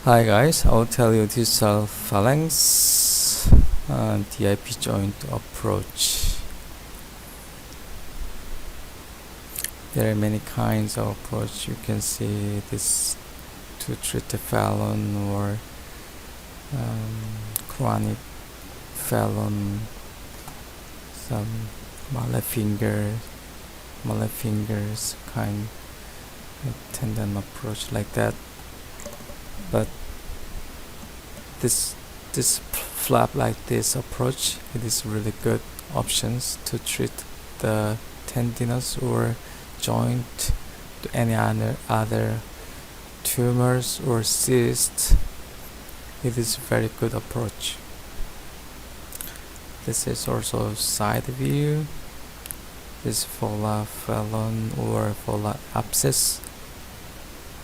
Hi guys, I'll tell you distal phalanx and DIP joint approach. There are many kinds of approach. You can see this to treat the phalanx or chronic phalanx, some mallet fingers kind of tendon approach like that. But this flap like this approach, it is really good options to treat the tendinous or joint to any other tumors or cysts. It is very good approach. This is also side view. This phalanx or phalanx abscess,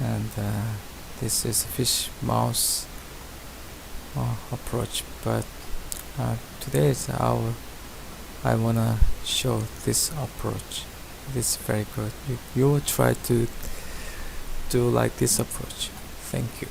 and this is fish mouse approach. But today I wanna show this approach. It is very good. You will try to do like this approach. Thank you.